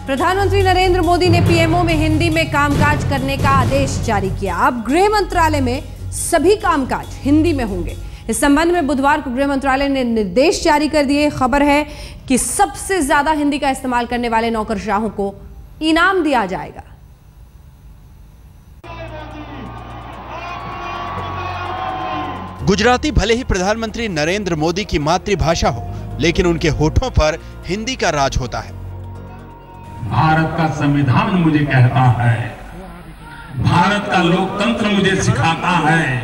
प्रधानमंत्री नरेंद्र मोदी ने पीएमओ में हिंदी में कामकाज करने का आदेश जारी किया। अब गृह मंत्रालय में सभी कामकाज हिंदी में होंगे। इस संबंध में बुधवार को गृह मंत्रालय ने निर्देश जारी कर दिए। खबर है कि सबसे ज्यादा हिंदी का इस्तेमाल करने वाले नौकरशाहों को इनाम दिया जाएगा। गुजराती भले ही प्रधानमंत्री नरेंद्र मोदी की मातृभाषा हो, लेकिन उनके होठों पर हिंदी का राज होता है। भारत का संविधान मुझे कहता है, भारत का लोकतंत्र मुझे सिखाता है,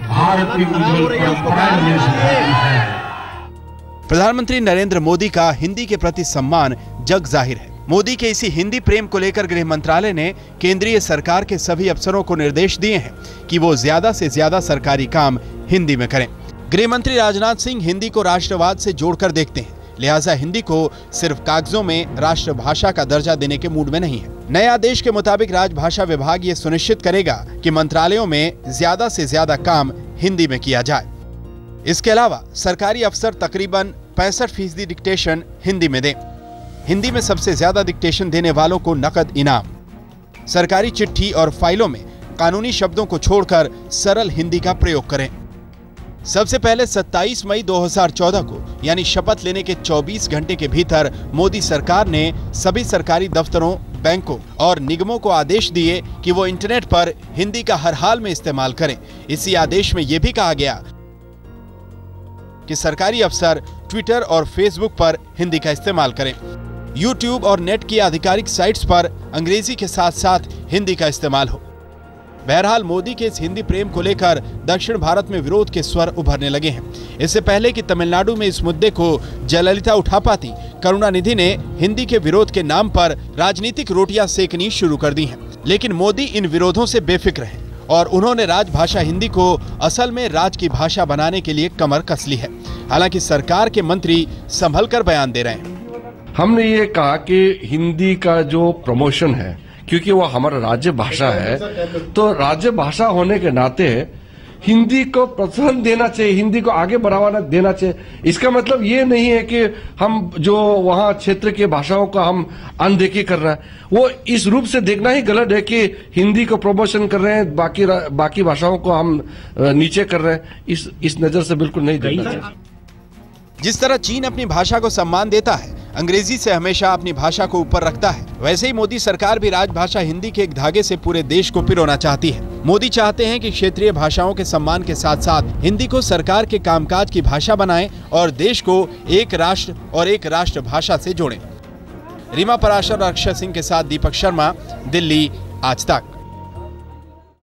भारत की उज्जवल परंपरा मुझे सिखाती है। प्रधानमंत्री नरेंद्र मोदी का हिंदी के प्रति सम्मान जग जाहिर है। मोदी के इसी हिंदी प्रेम को लेकर गृह मंत्रालय ने केंद्रीय सरकार के सभी अफसरों को निर्देश दिए हैं कि वो ज्यादा से ज्यादा सरकारी काम हिंदी में करें। गृह मंत्री राजनाथ सिंह हिंदी को राष्ट्रवाद से जोड़कर देखते हैं, लिहाजा हिंदी को सिर्फ कागजों में राष्ट्रभाषा का दर्जा देने के मूड में नहीं है। नए आदेश के मुताबिक राजभाषा विभाग ये सुनिश्चित करेगा कि मंत्रालयों में ज्यादा से ज्यादा काम हिंदी में किया जाए। इसके अलावा सरकारी अफसर तकरीबन 65% डिक्टेशन हिंदी में दें। हिंदी में सबसे ज्यादा डिक्टेशन देने वालों को नकद इनाम। सरकारी चिट्ठी और फाइलों में कानूनी शब्दों को छोड़कर सरल हिंदी का प्रयोग करें। सबसे पहले 27 मई 2014 को यानी शपथ लेने के 24 घंटे के भीतर मोदी सरकार ने सभी सरकारी दफ्तरों, बैंकों और निगमों को आदेश दिए कि वो इंटरनेट पर हिंदी का हर हाल में इस्तेमाल करें। इसी आदेश में यह भी कहा गया कि सरकारी अफसर ट्विटर और फेसबुक पर हिंदी का इस्तेमाल करें। यूट्यूब और नेट की आधिकारिक साइट्स पर अंग्रेजी के साथ साथ हिंदी का इस्तेमाल हो। बहरहाल मोदी के इस हिंदी प्रेम को लेकर दक्षिण भारत में विरोध के स्वर उभरने लगे हैं। इससे पहले कि तमिलनाडु में इस मुद्दे को जयललिता उठा पाती, करुणानिधि ने हिंदी के विरोध के नाम पर राजनीतिक रोटियां सेकनी शुरू कर दी हैं। लेकिन मोदी इन विरोधों से बेफिक्र हैं और उन्होंने राजभाषा हिंदी को असल में राज की भाषा बनाने के लिए कमर कस ली है। हालांकि सरकार के मंत्री संभल कर बयान दे रहे हैं। हमने ये कहा कि हिंदी का जो प्रमोशन है, क्योंकि वो हमारा राज्य भाषा है, तो राज्य भाषा होने के नाते हिंदी को प्रोत्साहन देना चाहिए, हिंदी को आगे बढ़ावा देना चाहिए। इसका मतलब ये नहीं है कि हम जो वहाँ क्षेत्र के भाषाओं का हम अनदेखी कर रहे हैं। वो इस रूप से देखना ही गलत है कि हिंदी को प्रमोशन कर रहे हैं, बाकी भाषाओं को हम नीचे कर रहे हैं। इस नजर से बिल्कुल नहीं देखना चाहिए। जिस तरह चीन अपनी भाषा को सम्मान देता है, अंग्रेजी से हमेशा अपनी भाषा को ऊपर रखता है, वैसे ही मोदी सरकार भी राजभाषा हिंदी के एक धागे से पूरे देश को पिरोना चाहती है। मोदी चाहते हैं कि क्षेत्रीय भाषाओं के सम्मान के साथ साथ हिंदी को सरकार के कामकाज की भाषा बनाएं और देश को एक राष्ट्र और एक राष्ट्रभाषा से जोड़ें। रीमा पराशर और अक्षय सिंह के साथ दीपक शर्मा, दिल्ली, आज तक।